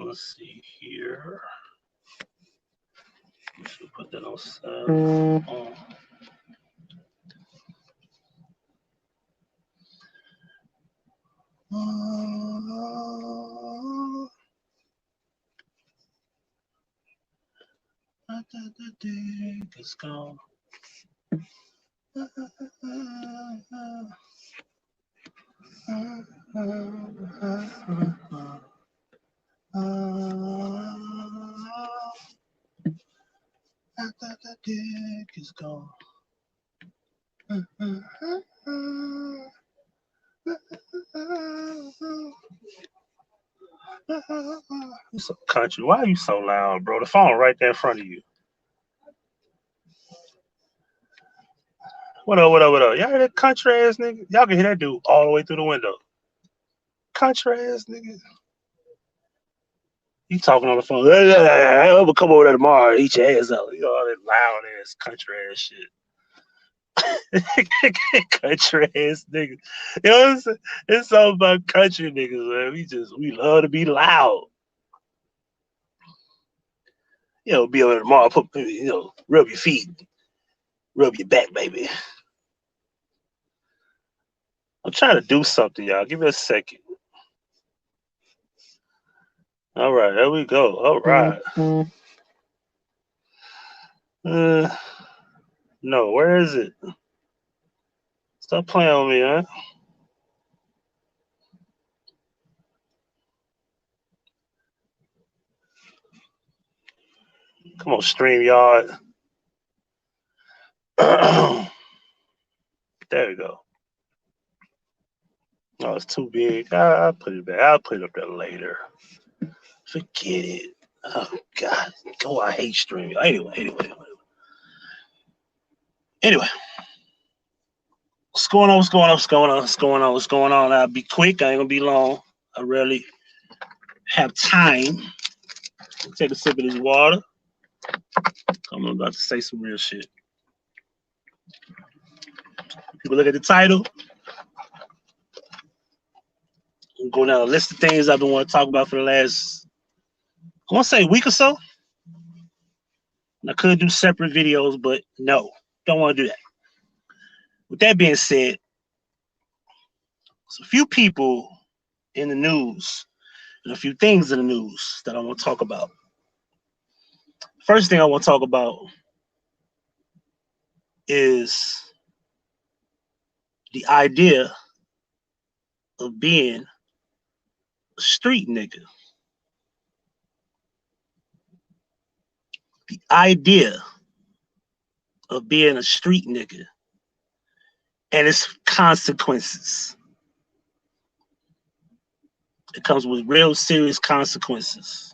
Let's see here. We should put that on sound. The dick is gone. After the dick is gone. You so country. Why are you so loud, bro? The phone right there in front of you. What up, what up, what up? Y'all hear that country ass nigga? Y'all can hear that dude all the way through the window. Country ass nigga. You talking on the phone. I'm gonna come over there tomorrow and eat your ass out. You know, all that loud ass country ass shit. Country ass niggas. You know what I'm saying? It's all about country niggas, man. We love to be loud. You know, be over there tomorrow, rub your feet, rub your back, baby. I'm trying to do something, y'all. Give me a second. All right, there we go. All right. No, where is it? Stop playing on me, huh? Come on, StreamYard. There we go. Oh, it's too big. I'll put it back. I'll put it up there later. Forget it. Oh, God. Oh, I hate StreamYard. Anyway. What's going on? I'll be quick. I ain't going to be long. I rarely have time. Take a sip of this water. I'm about to say some real shit. People look at the title. I'm going down a list of things I've been wanting to talk about for the last, I want to say, week or so. And I could do separate videos, but no, don't want to do that. With that being said, there's a few people in the news and a few things in the news that I want to talk about. First thing I want to talk about is the idea of being a street nigga. The idea of being a street nigga and its consequences. It comes with real serious consequences.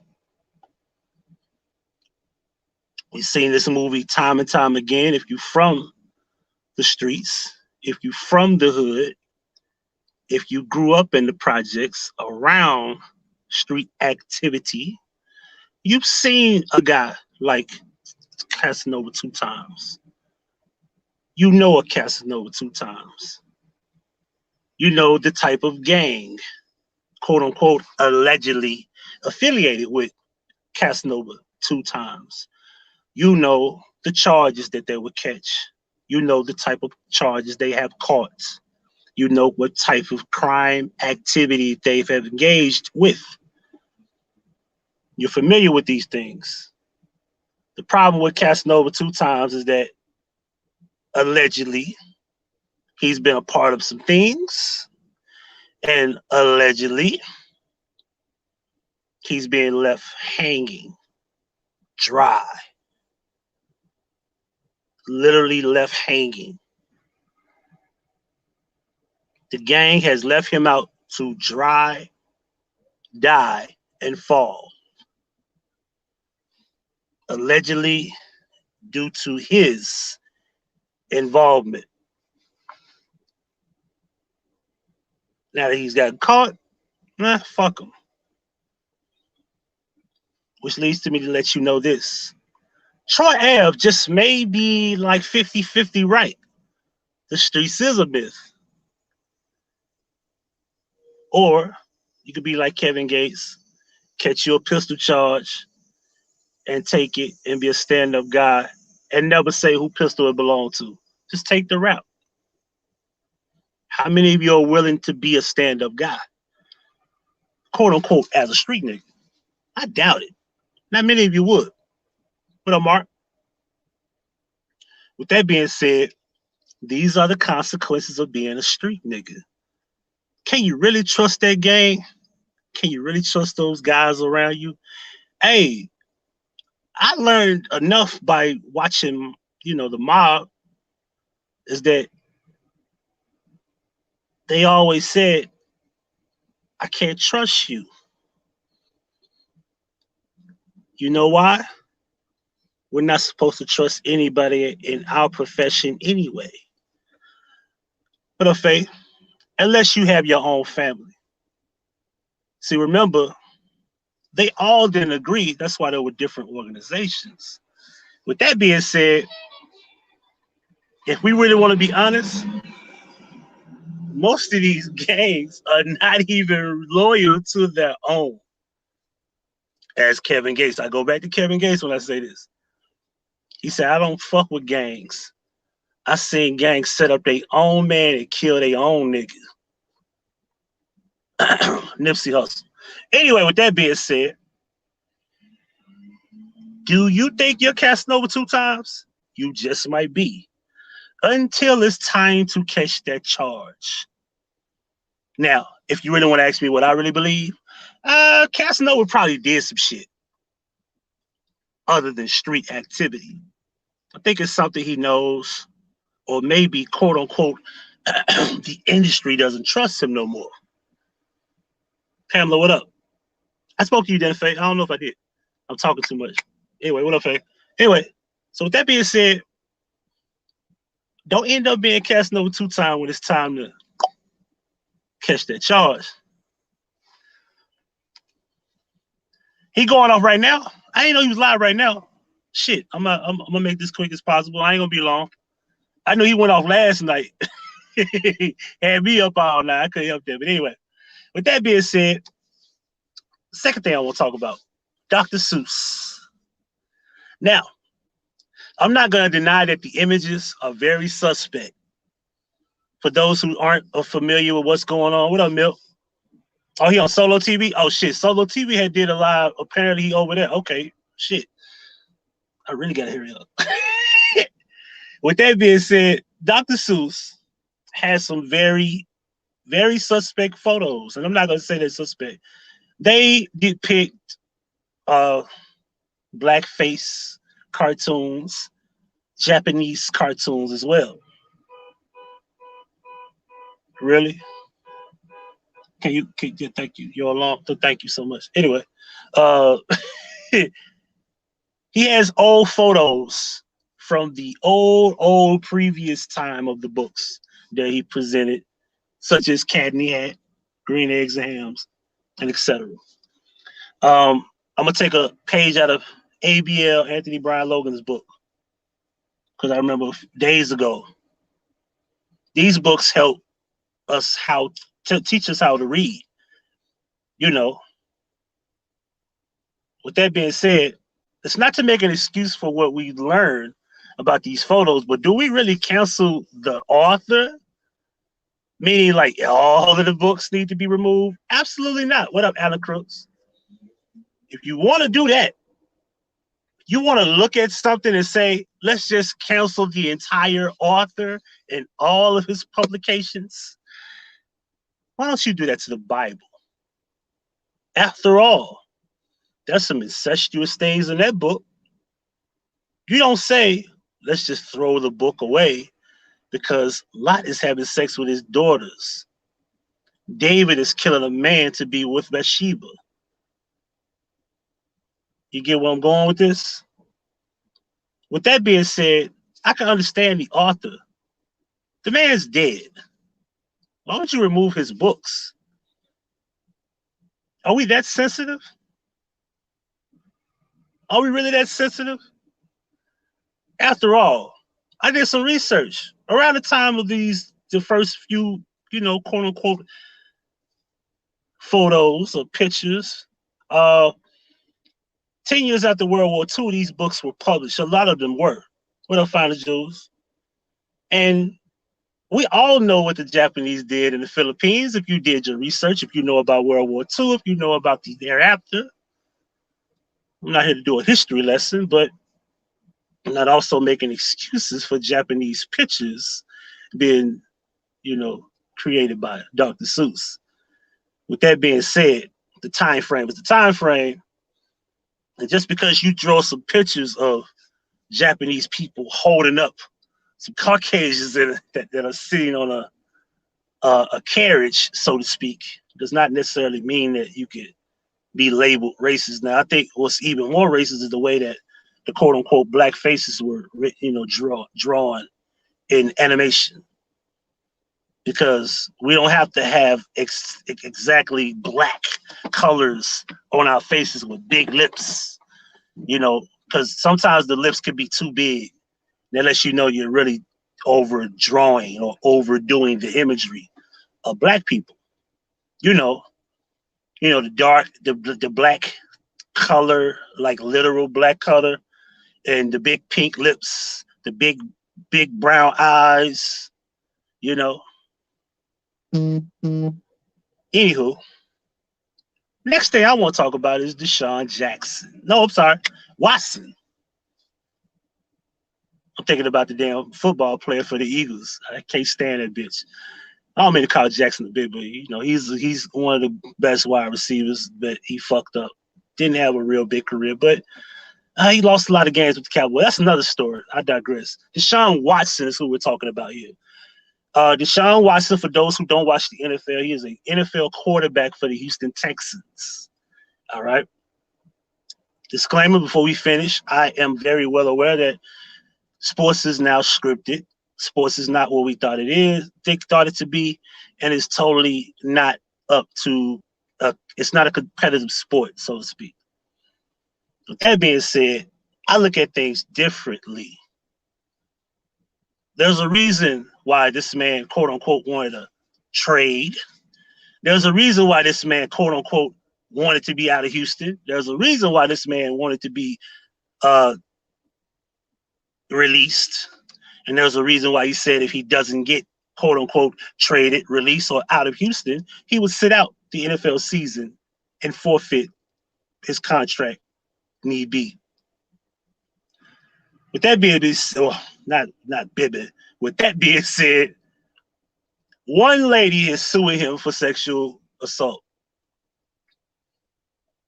We've seen this movie time and time again. If you're from the streets, if you're from the hood, if you grew up in the projects around street activity, you've seen a guy like Casanova 2 times. You know a Casanova 2 times. You know the type of gang, quote unquote, allegedly affiliated with Casanova 2 times. You know the charges that they would catch. You know the type of charges they have caught. You know what type of crime activity they've engaged with. You're familiar with these things. The problem with Casanova 2 times is that allegedly he's been a part of some things, and allegedly he's being left hanging, dry, literally left hanging. The gang has left him out to dry, die, and fall. Allegedly due to his involvement. Now that he's gotten caught, fuck him. Which leads to me to let you know this. Troy Ave just may be like 50-50 right. The streets is a myth. Or you could be like Kevin Gates catch you a pistol charge, and take it and be a stand-up guy and never say who pistol it belonged to. Just take the route. How many of you are willing to be a stand-up guy? Quote unquote, as a street nigga. I doubt it. Not many of you would. What up, Mark? With that being said, these are the consequences of being a street nigga. Can you really trust that gang? Can you really trust those guys around you? Hey, I learned enough by watching, the mob, is that they always said, I can't trust you. You know why? We're not supposed to trust anybody in our profession anyway. But up, Faith, unless you have your own family. See, remember, they all didn't agree. That's why there were different organizations. With that being said, if we really want to be honest, most of these gangs are not even loyal to their own. As Kevin Gates, I go back to Kevin Gates when I say this. He said, I don't fuck with gangs. I seen gangs set up their own man and kill their own niggas. Nipsey Hussle. Anyway, with that being said, do you think you're Casanova 2 times? You just might be. Until it's time to catch that charge. Now, if you really want to ask me what I really believe, Casanova probably did some shit other than street activity. I think it's something he knows, or maybe, quote unquote, the industry doesn't trust him no more. Pamela, what up? I spoke to you, then, Faye. I don't know if I did. I'm talking too much. Anyway, what up, Faye? Anyway, so with that being said, don't end up being Casanova 2 times when it's time to catch that charge. He going off right now. I didn't know he was live right now. Shit, I'm gonna make this quick as possible. I ain't gonna be long. I know he went off last night. Had me up all night. I couldn't help that. But anyway, with that being said, second thing I want to talk about, Dr. Seuss. Now, I'm not going to deny that the images are very suspect. For those who aren't familiar with what's going on, what up, Milk? Oh, he on Solo TV? Oh, shit. Solo TV had did a live. Apparently, he over there. Okay, shit. I really got to hurry up. With that being said, Dr. Seuss has some very, very suspect photos. And I'm not going to say they're suspect. They depict blackface cartoons, Japanese cartoons as well. Really? Thank you. You're along. Thank you so much. Anyway, he has old photos from the old previous time of the books that he presented, such as Cat in the Hat, Green Eggs and Hams, and etc. I'm gonna take a page out of ABL Anthony Brian Logan's book, because I remember days ago, these books help us teach us how to read. With that being said, it's not to make an excuse for what we learn about these photos, but do we really cancel the author? Meaning, like, all of the books need to be removed? Absolutely not. What up, Alan Crooks? If you want to do that, you want to look at something and say, let's just cancel the entire author and all of his publications. Why don't you do that to the Bible? After all, there's some incestuous things in that book. You don't say, let's just throw the book away because Lot is having sex with his daughters. David is killing a man to be with Bathsheba. You get where I'm going with this? With that being said, I can understand the author. The man's dead. Why don't you remove his books? Are we that sensitive? Are we really that sensitive? After all, I did some research around the time of the first few, quote unquote, photos or pictures. Uh, 10 years after World War II, these books were published. A lot of them were. What up, Final Jews? And we all know what the Japanese did in the Philippines. If you did your research, if you know about World War II, if you know about the thereafter. I'm not here to do a history lesson, but I'm not also making excuses for Japanese pictures being, created by Dr. Seuss. With that being said, the time frame is the time frame. And just because you draw some pictures of Japanese people holding up some Caucasians that are sitting on a carriage, so to speak, does not necessarily mean that you could be labeled racist. Now, I think what's even more racist is the way that the quote unquote black faces were, drawn in animation. Because we don't have to have exactly black colors on our faces with big lips, because sometimes the lips can be too big. That lets you know you're really overdrawing or overdoing the imagery of black people. The dark, the black color, like literal black color, and the big pink lips, the big brown eyes, Anywho, next thing I want to talk about is DeSean Jackson. No, I'm sorry, Watson. I'm thinking about the damn football player for the Eagles. I can't stand that bitch. I don't mean to call Jackson a bit, but he's one of the best wide receivers, but he fucked up. Didn't have a real big career, but he lost a lot of games with the Cowboys. That's another story. I digress. DeSean Watson is who we're talking about here. DeSean Watson, for those who don't watch the NFL, he is an NFL quarterback for the Houston Texans. All right. Disclaimer before we finish, I am very well aware that sports is now scripted. Sports is not what we thought it is. They thought it to be, and it's totally not up to, it's not a competitive sport, so to speak. With that being said, I look at things differently. There's a reason why this man, quote unquote, wanted to trade. There's a reason why this man, quote unquote, wanted to be out of Houston. There's a reason why this man wanted to be released. And there's a reason why he said if he doesn't get, quote unquote, traded, released, or out of Houston, he would sit out the NFL season and forfeit his contract need be. With that being not Bibbit. With that being said, one lady is suing him for sexual assault.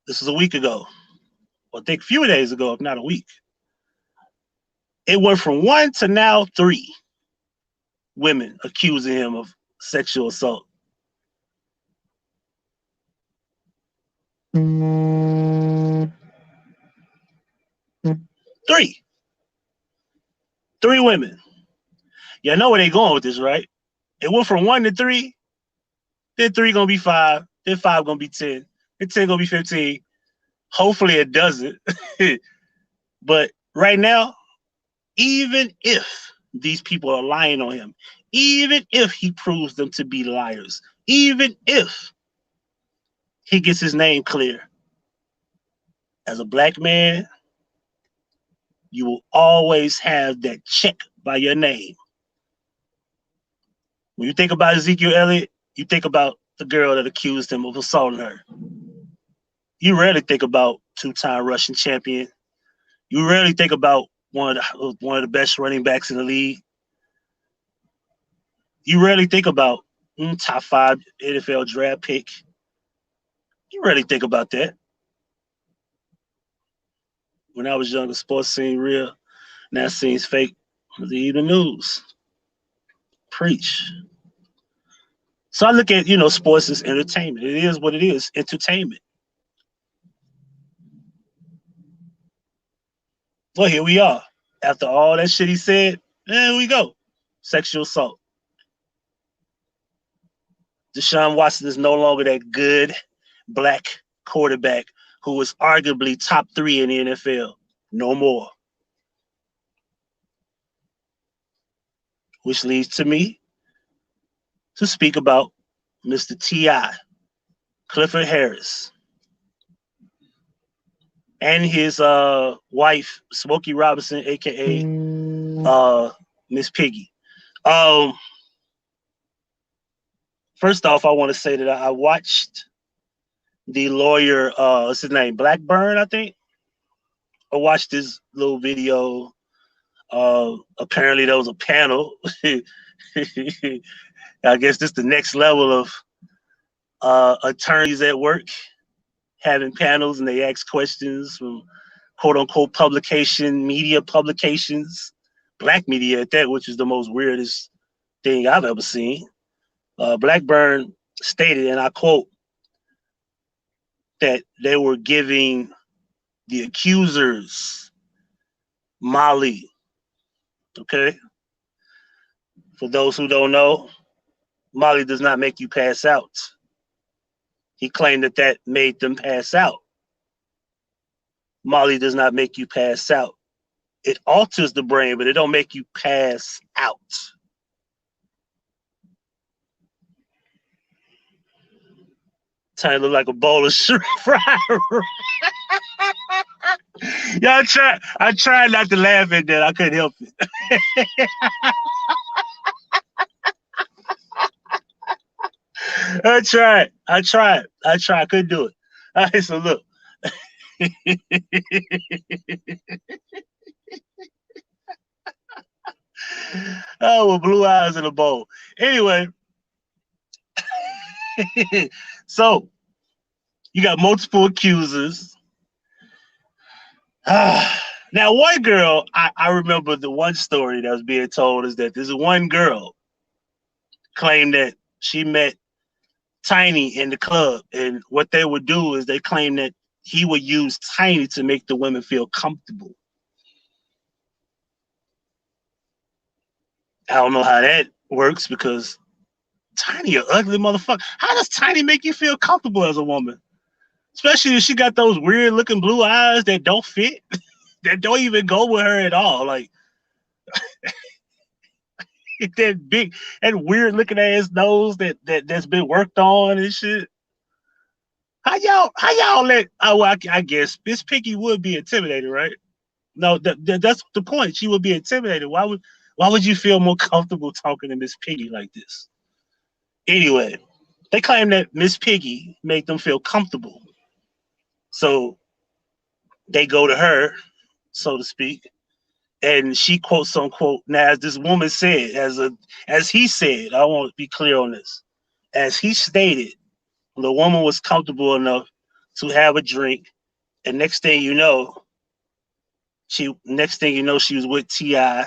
This was a week ago, or I think a few days ago, if not a week. It went from 1 to now 3 women accusing him of sexual assault. 3 women. You know where they going with this, right? It went from 1 to 3. Then 3 gonna be 5. Then 5 gonna be 10. Then 10 gonna be 15. Hopefully it doesn't. But right now, even if these people are lying on him, even if he proves them to be liars, even if he gets his name clear, as a black man, you will always have that check by your name. When you think about Ezekiel Elliott, you think about the girl that accused him of assaulting her. You rarely think about two-time Russian champion. You rarely think about one of the best running backs in the league. You rarely think about top 5 NFL draft pick. You rarely think about that. When I was younger, sports seemed real. Now it seems fake. Leave the news. Preach. So I look at, sports as entertainment. It is what it is, entertainment. Well, here we are. After all that shit he said, there we go. Sexual assault. DeSean Watson is no longer that good black quarterback who was arguably top 3 in the NFL. No more. Which leads to me to speak about Mr. T.I., Clifford Harris. and his wife, Smokey Robinson, aka Miss Piggy. First off, I want to say that I watched the lawyer, what's his name, Blackburn, I think. I watched this little video. Apparently there was a panel. I guess this is the next level of attorneys at work having panels, and they ask questions from quote unquote media publications, black media at that, which is the most weirdest thing I've ever seen. Blackburn stated, and I quote, that they were giving the accusers Molly. Okay? For those who don't know, Molly does not make you pass out. He claimed that that made them pass out. Molly does not make you pass out. It alters the brain, but it don't make you pass out. Trying to look like a bowl of shrimp fried rice. Yeah, I tried not to laugh at that. I couldn't help it. I tried. I couldn't do it. All right, so look. Oh, with blue eyes in a bowl. Anyway, so you got multiple accusers. Now, one girl, I remember the one story that was being told is that there's one girl claimed that she met Tiny in the club, and what they would do is they claim that he would use Tiny to make the women feel comfortable. I don't know how that works because Tiny, an ugly motherfucker. How does Tiny make you feel comfortable as a woman? Especially if she got those weird looking blue eyes that don't fit, that don't even go with her at all. Like that big and weird looking ass nose that's been worked on and shit. How y'all let? Oh, I guess Miss Piggy would be intimidated, right? No, that's the point. She would be intimidated. Why would you feel more comfortable talking to Miss Piggy like this? Anyway, they claim that Miss Piggy made them feel comfortable, so they go to her, so to speak, and she quotes unquote. Now, as this woman said, as he said, I want to be clear on this. As he stated, the woman was comfortable enough to have a drink, and next thing you know, she was with T.I.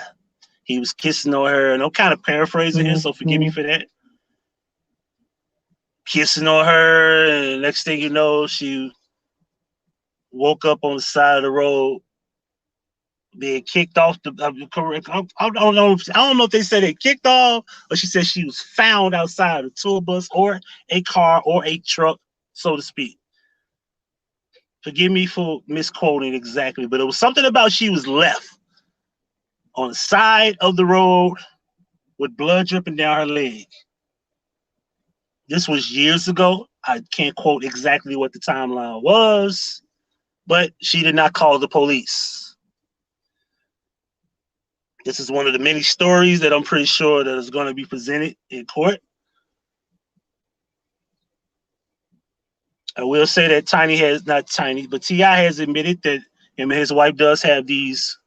He was kissing on her, and I'm kind of paraphrasing here, so forgive me for that. Kissing on her, and next thing you know, she woke up on the side of the road, being kicked off the. Correct. I don't know if they said they kicked off, or she said she was found outside a tour bus or a car or a truck, so to speak. Forgive me for misquoting exactly, but it was something about she was left on the side of the road with blood dripping down her leg. This was years ago. I can't quote exactly what the timeline was, but she did not call the police. This is one of the many stories that I'm pretty sure that is going to be presented in court. I will say that T.I. has admitted that him and his wife does have these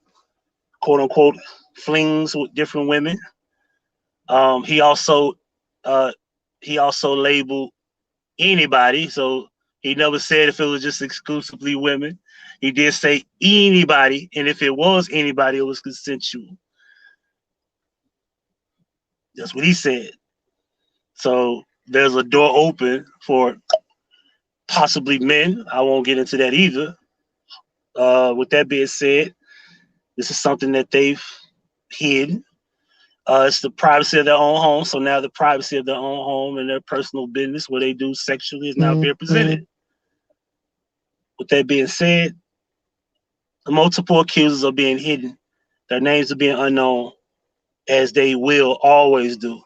quote unquote flings with different women. He also labeled anybody, so he never said if it was just exclusively women. He did say anybody, and if it was anybody, it was consensual. That's what he said. So there's a door open for possibly men. I won't get into that either. With that being said, this is something that they've hidden. It's the privacy of their own home. So now the privacy of their own home and their personal business, what they do sexually, is now being presented. With that being said, the multiple accusers are being hidden. Their names are being unknown, as they will always do.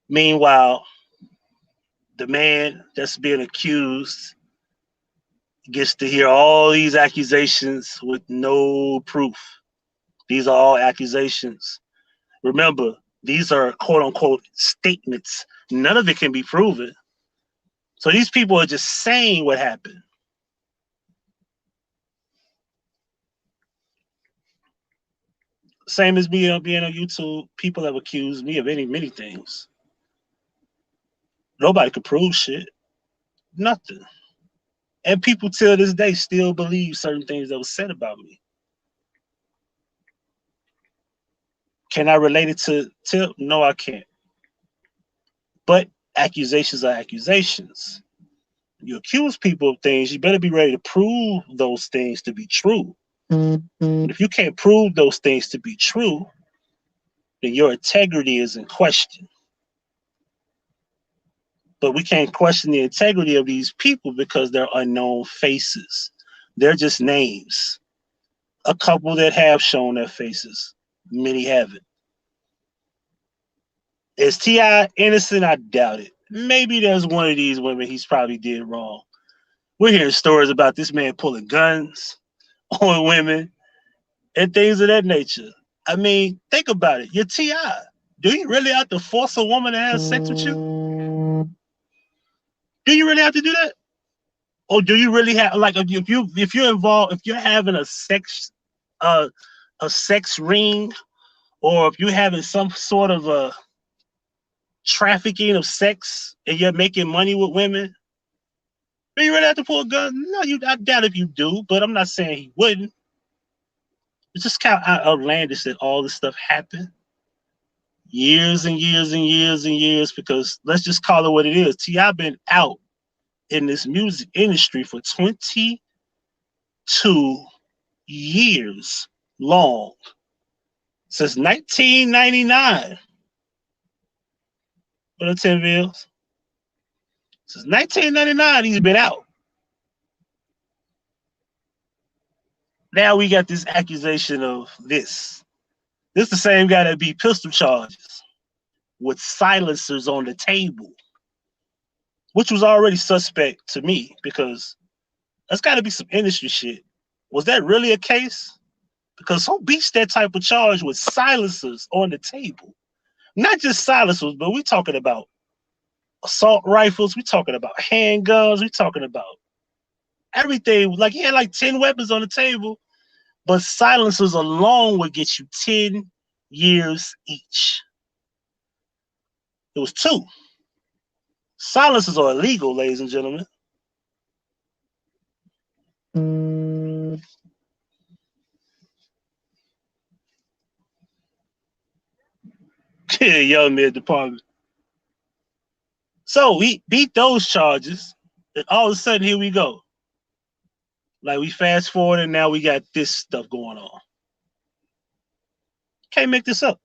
Meanwhile, the man that's being accused gets to hear all these accusations with no proof. These are all accusations. Remember, these are quote unquote statements. None of it can be proven. So these people are just saying what happened. Same as me being on YouTube, people have accused me of many things. Nobody could prove shit. Nothing. And people till this day still believe certain things that was said about me. Can I relate it to Tip? No, I can't. But accusations are accusations. You accuse people of things, you better be ready to prove those things to be true. Mm-hmm. If you can't prove those things to be true, then your integrity is in question. But we can't question the integrity of these people because they're unknown faces. They're just names. A couple that have shown their faces, many haven't. Is T.I. innocent? I doubt it. Maybe there's one of these women he's probably did wrong. We're hearing stories about this man pulling guns on women and things of that nature. I mean, think about it. You're T.I. Do you really have to force a woman to have sex with you? Do you really have to do that? Or do you really have, like, if you're involved, if you're having a sex ring, or if you're having some sort of a trafficking of sex and you're making money with women, do you really have to pull a gun? No, I doubt if you do, but I'm not saying he wouldn't. It's just kind of outlandish that all this stuff happened years and years and years and years, because let's just call it what it is. T.I. been out in this music industry for 22 years long, since 1999. What are 10 bills? Since 1999, he's been out. Now we got this accusation of this. This is the same guy that beat pistol charges with silencers on the table, which was already suspect to me, because that's got to be some industry shit. Was that really a case? Because who beats that type of charge with silencers on the table? Not just silencers, but we're talking about assault rifles, we're talking about handguns, we're talking about everything. Like, he had like 10 weapons on the table, but silencers alone would get you 10 years each. It was 2. Silencers are illegal, ladies and gentlemen. Yeah, young mid department. So we beat those charges, and all of a sudden, here we go. Like, we fast forward, and now we got this stuff going on. Can't make this up.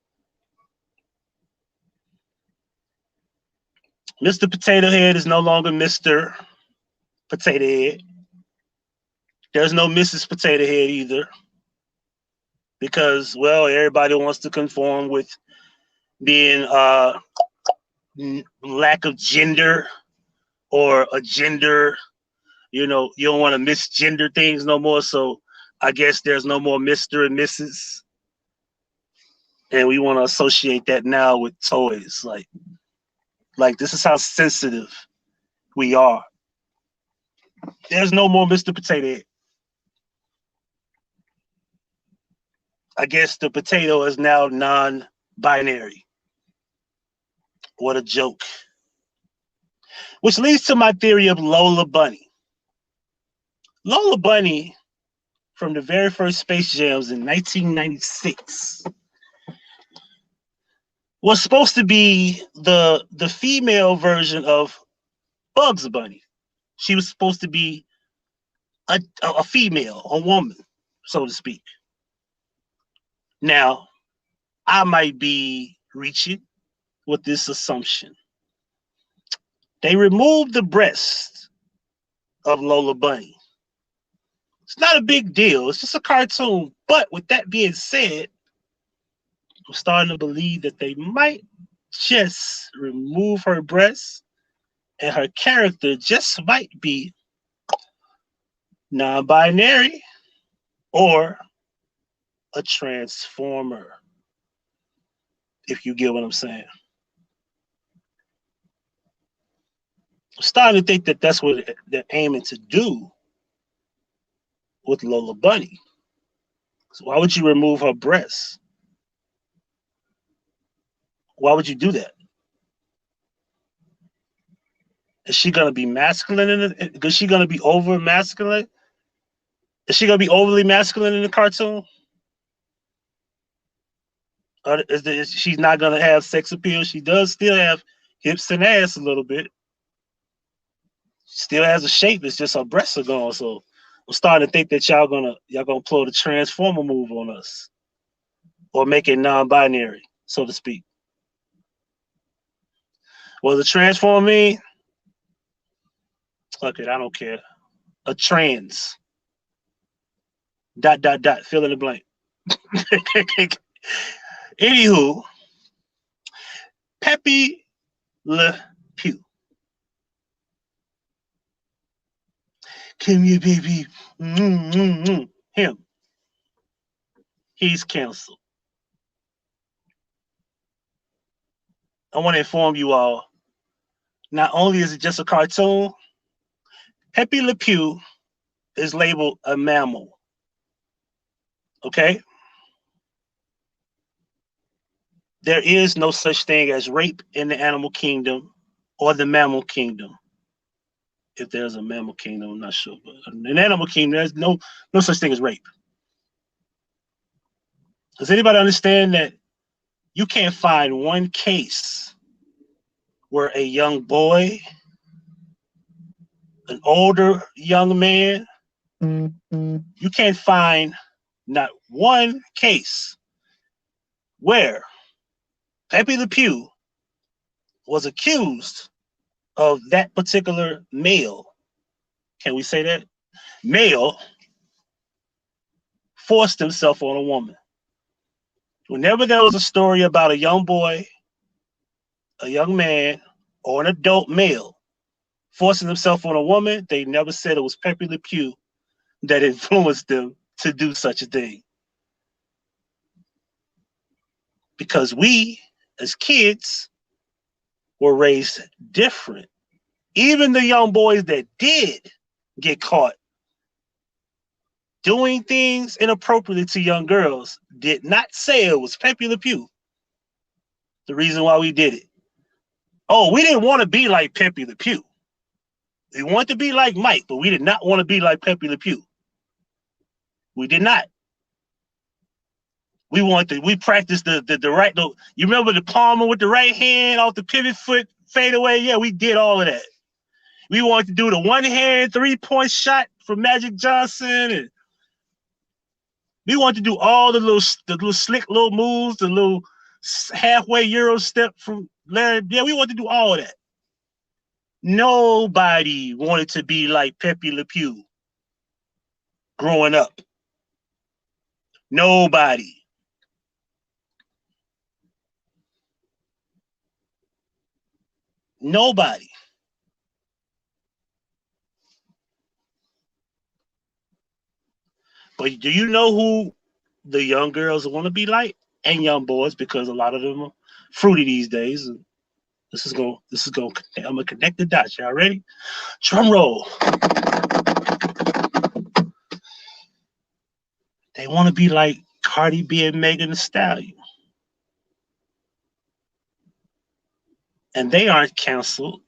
Mr. Potato Head is no longer Mr. Potato Head. There's no Mrs. Potato Head either, because, well, everybody wants to conform with being lack of gender or a gender. You know, you don't want to misgender things no more. So I guess there's no more Mr. and Mrs. And we want to associate that now with toys. Like this is how sensitive we are. There's no more Mr. Potato Head. I guess the potato is now non-binary. What a joke. Which leads to my theory of Lola Bunny. Lola Bunny, from the very first Space Jams in 1996, was supposed to be the female version of Bugs Bunny. She was supposed to be a female, a woman, so to speak. Now, I might be reaching with this assumption. They removed the breast of Lola Bunny. It's not a big deal. It's just a cartoon. But with that being said, I'm starting to believe that they might just remove her breasts, and her character just might be non-binary, or a transformer, if you get what I'm saying. I'm starting to think that that's what they're aiming to do with Lola Bunny. So why would you remove her breasts? Why would you do that? Is she gonna be masculine in it? Is she gonna be over masculine? Is she gonna be overly masculine in the cartoon? Or is she's not gonna have sex appeal? She does still have hips and ass a little bit. She still has a shape. It's just her breasts are gone. So I'm starting to think that y'all gonna pull the transformer move on us, or make it non-binary, so to speak. What does a transformer mean? Fuck it, I don't care. A trans. ... Fill in the blank. Anywho, Pepe Le Pew. Come here, baby. Him. He's canceled. I want to inform you all, not only is it just a cartoon, Pepe Le Pew is labeled a mammal. Okay? There is no such thing as rape in the animal kingdom or the mammal kingdom. If there's a mammal kingdom, I'm not sure, but in the animal kingdom, there's no such thing as rape. Does anybody understand that you can't find one case where a young boy, an older young man, you can't find not one case where Pepe Le Pew was accused of that particular male, can we say that? Male forced himself on a woman. Whenever there was a story about a young boy, a young man, or an adult male forcing himself on a woman, they never said it was Pepe Le Pew that influenced them to do such a thing. Because we, as kids, were raised different. Even the young boys that did get caught doing things inappropriately to young girls did not say it was Pepe Le Pew the reason why we did it. Oh, we didn't want to be like Pepe Le Pew. We wanted to be like Mike, but we did not want to be like Pepe Le Pew. We did not. We practiced the right. You remember the palmer with the right hand off the pivot foot fade away? Yeah, we did all of that. We wanted to do the one hand 3-point shot from Magic Johnson, and we wanted to do all the little slick little moves, the little halfway Euro step from Larry. Yeah, we wanted to do all of that. Nobody wanted to be like Pepe Le Pew growing up. Nobody. Nobody. But do you know who the young girls want to be like, and young boys? Because a lot of them are fruity these days. And I'm gonna connect the dots. Y'all ready? Drum roll. They want to be like Cardi B and Megan Thee Stallion. And they aren't canceled.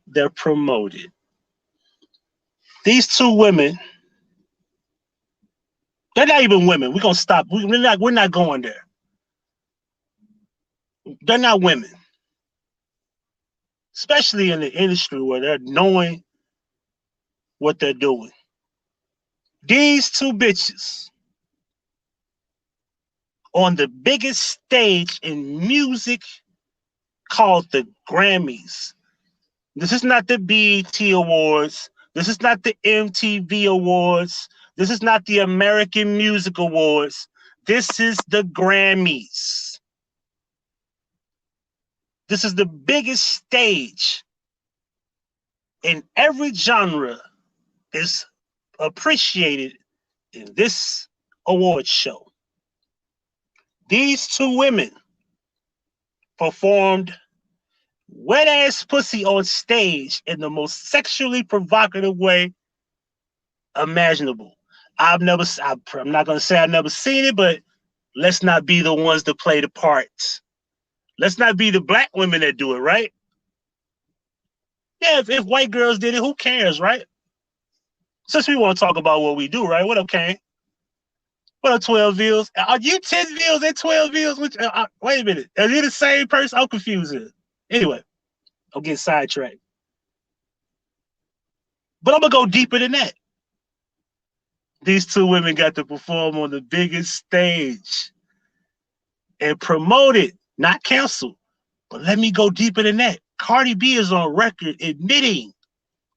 They're promoted. These two women, they're not even women. We're gonna stop. We're not going there. They're not women. Especially in the industry where they're knowing what they're doing. These two bitches on the biggest stage in music called the Grammys. This is not the BET Awards. This is not the MTV Awards. This is not the American Music Awards. This is the Grammys. This is the biggest stage in every genre. Is appreciated in this award show. These two women performed wet ass pussy on stage in the most sexually provocative way imaginable. I'm not going to say I've never seen it, but let's not be the ones to play the parts. Let's not be the black women that do it, right? Yeah, if white girls did it, who cares, right? Since we want to talk about what we do, right? What up, Kane? What up, 12 views? Are you 10 views and 12 views? Wait a minute. Are you the same person? I'm confused here. Anyway, I'm getting sidetracked. But I'm going to go deeper than that. These two women got to perform on the biggest stage and promote it, not cancel. But let me go deeper than that. Cardi B is on record admitting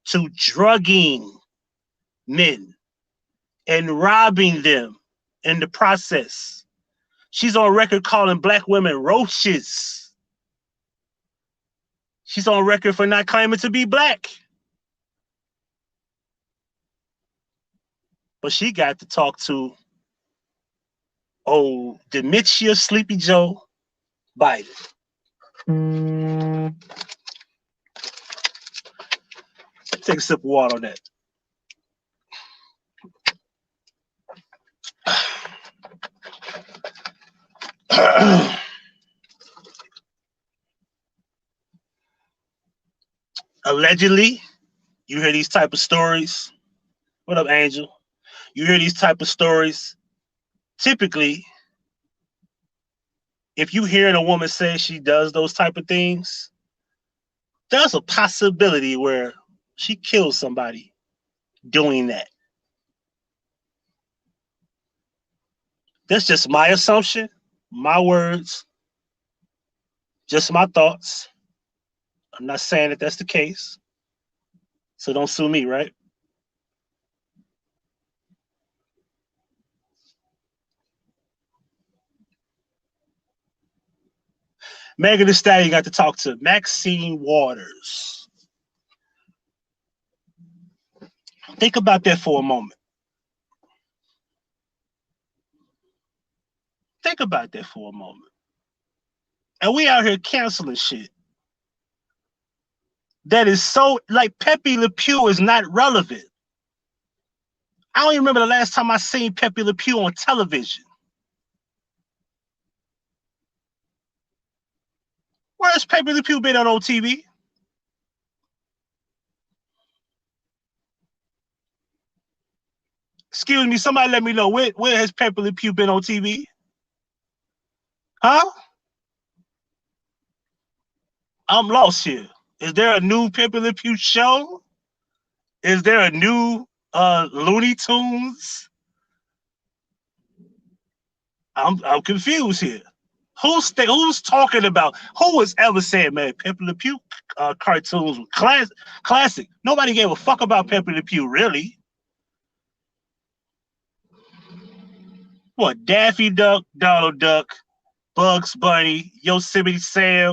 to drugging men and robbing them in the process. She's on record calling black women roaches. She's on record for not claiming to be black. But she got to talk to old Dementia Sleepy Joe Biden. Take a sip of water on that. Allegedly, you hear these type of stories. What up, Angel? You hear these type of stories. Typically, if you hear a woman say she does those type of things, there's a possibility where she kills somebody doing that. That's just my assumption, my words, just my thoughts. I'm not saying that that's the case, so don't sue me, right? Megan Thee Stallion got to talk to Maxine Waters. Think about that for a moment. Think about that for a moment. And we out here canceling shit. That is so, like, Pepe Le Pew is not relevant. I don't even remember the last time I seen Pepe Le Pew on television. Where's Pepe Le Pew been on TV? Excuse me, somebody let me know, where has Pepe Le Pew been on TV? Huh? I'm lost here. Is there a new Pepe Le Pew show? Is there a new Looney Tunes? I'm confused here. Who's talking about? Who was ever saying, man, Pepe Le Pew cartoons were classic? Nobody gave a fuck about Pepe Le Pew, really. What? Daffy Duck, Donald Duck, Bugs Bunny, Yosemite Sam.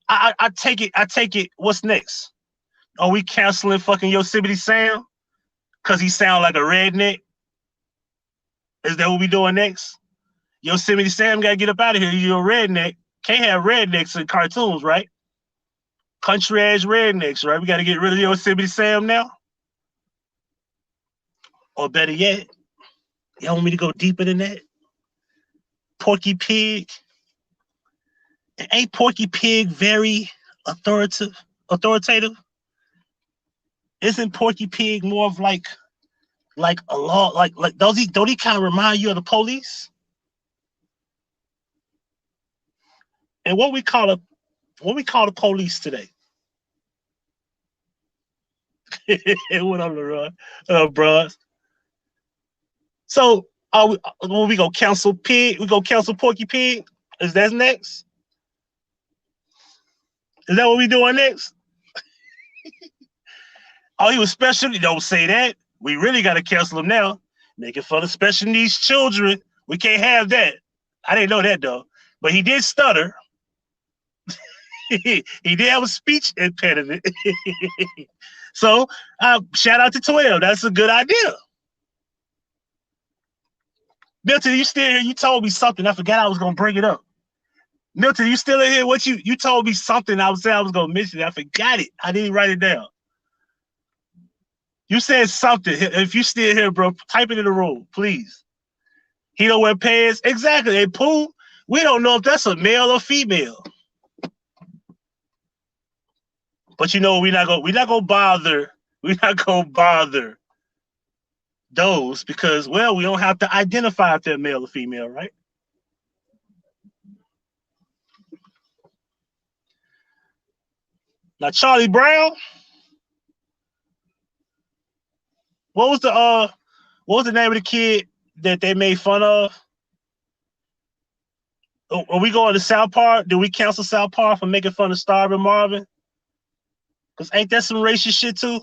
I take it. What's next? Are we canceling fucking Yosemite Sam because he sound like a redneck? Is that what we doing next? Yosemite Sam gotta get up out of here. You're a redneck. Can't have rednecks in cartoons, right? Country ass rednecks, right? We gotta get rid of Yosemite Sam now. Or better yet, y'all want me to go deeper than that? Porky Pig. Ain't Porky Pig very authoritative? Isn't Porky Pig more of like a law? Like don't he kind of remind you of the police? And what we call the police today? What up, Leroy? Bros. So when we go cancel Pig, we go cancel Porky Pig. Is that next? Is that what we doing next? Oh, he was special. You don't say that. We really got to cancel him now. Making fun of special needs children. We can't have that. I didn't know that though. But he did stutter. He did have a speech impediment. So shout out to 12. That's a good idea. Milton, you still here? You told me something. I forgot I was gonna bring it up. Milton, you still in here? What you told me something? I was saying I was gonna mention it. I forgot it. I didn't write it down. You said something. If you still here, bro, type it in the room, please. He don't wear pants. Exactly. Hey, Pooh, we don't know if that's a male or female. But you know, we're not gonna bother those because, well, we don't have to identify if they're male or female, right? Now, Charlie Brown, what was the name of the kid that they made fun of? Are we going to South Park? Did we cancel South Park for making fun of Starving Marvin? Because ain't that some racist shit too?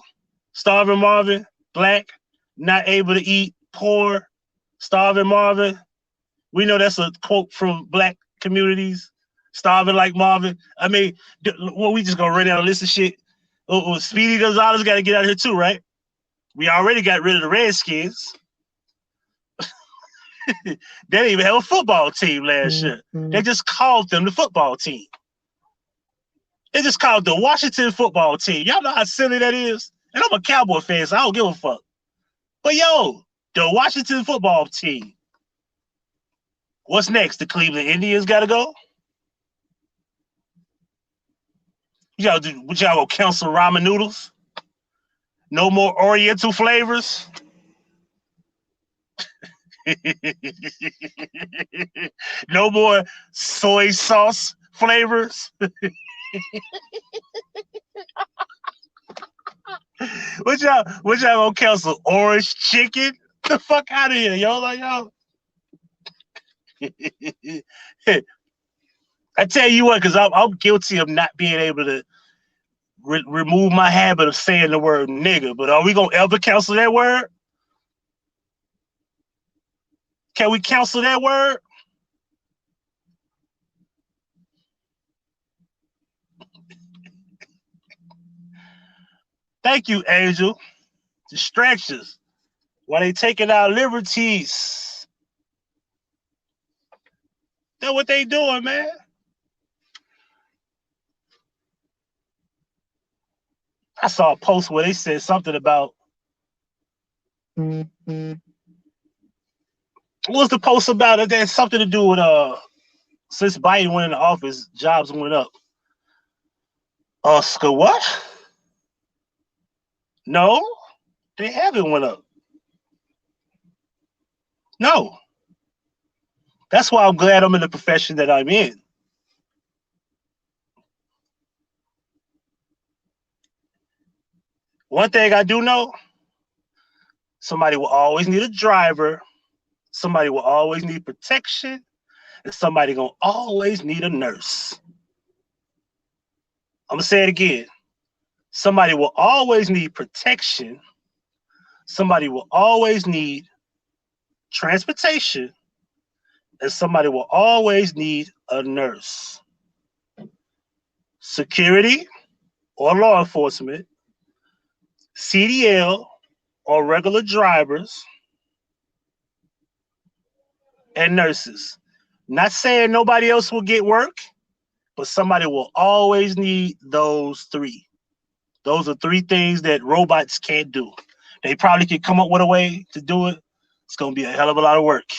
Starving Marvin, black, not able to eat, poor, Starving Marvin. We know that's a quote from black communities. Starving like Marvin. I mean, well, we just gonna run down a list of shit. Speedy Gonzalez got to get out of here too, right? We already got rid of the Redskins. They didn't even have a football team last year. They just called them the football team. They just called the Washington football team. Y'all know how silly that is? And I'm a Cowboy fan, so I don't give a fuck. But yo, the Washington football team. What's next? The Cleveland Indians got to go? Y'all go cancel ramen noodles? No more Oriental flavors? No more soy sauce flavors? What y'all gonna cancel? Orange chicken? The fuck out of here, yo! Like yo. I tell you what, because I'm guilty of not being able to remove my habit of saying the word nigga. But are we gonna ever cancel that word? Can we cancel that word? Thank you, Angel. Distractions. Why they taking our liberties? That's what they doing, man. I saw a post where they said something about what was the post about? It had something to do with since Biden went in the office, jobs went up. Oscar, what? No, they haven't went up. No. That's why I'm glad I'm in the profession that I'm in. One thing I do know, somebody will always need a driver, somebody will always need protection, and somebody gonna always need a nurse. I'm gonna say it again. Somebody will always need protection, somebody will always need transportation, and somebody will always need a nurse. Security or law enforcement, CDL or regular drivers, and nurses. Not saying nobody else will get work, but somebody will always need those three. Those are three things that robots can't do. They probably could come up with a way to do it. It's going to be a hell of a lot of work.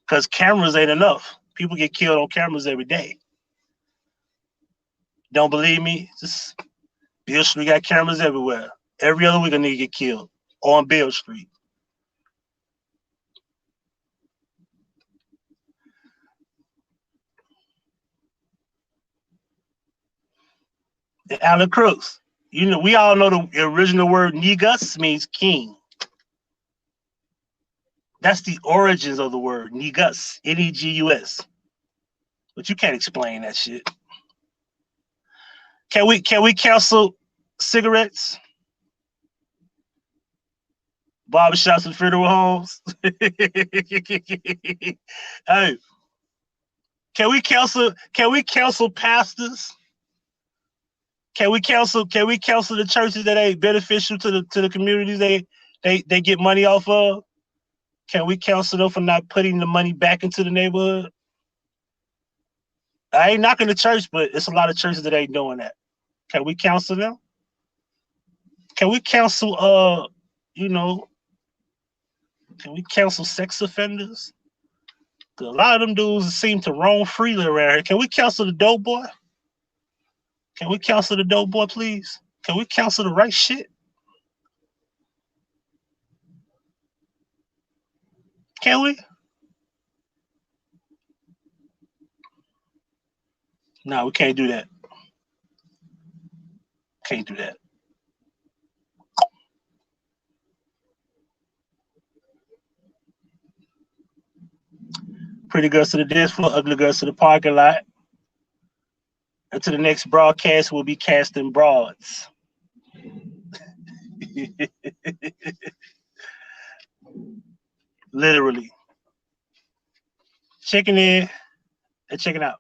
Because cameras ain't enough. People get killed on cameras every day. Don't believe me? Just Beale Street got cameras everywhere. Every other week a nigga get killed on Beale Street. And Alan Crooks, you know, we all know the original word negus means king. That's the origins of the word negus, Negus. But you can't explain that shit. Can we cancel cigarettes? Barbershops and funeral homes? Hey, can we cancel pastors? Can we cancel the churches that ain't beneficial to the communities they get money off of? Can we cancel them for not putting the money back into the neighborhood? I ain't knocking the church, but it's a lot of churches that ain't doing that. Can we cancel them? Can we cancel can we cancel sex offenders? A lot of them dudes seem to roam freely around here. Can we cancel the dope boy? Can we cancel the dope boy, please? Can we cancel the right shit? Can we? No, we can't do that. Can't do that. Pretty girls to the dance floor, ugly girls to the parking lot. Until the next broadcast, we'll be casting broads. Literally. Checking in and checking out.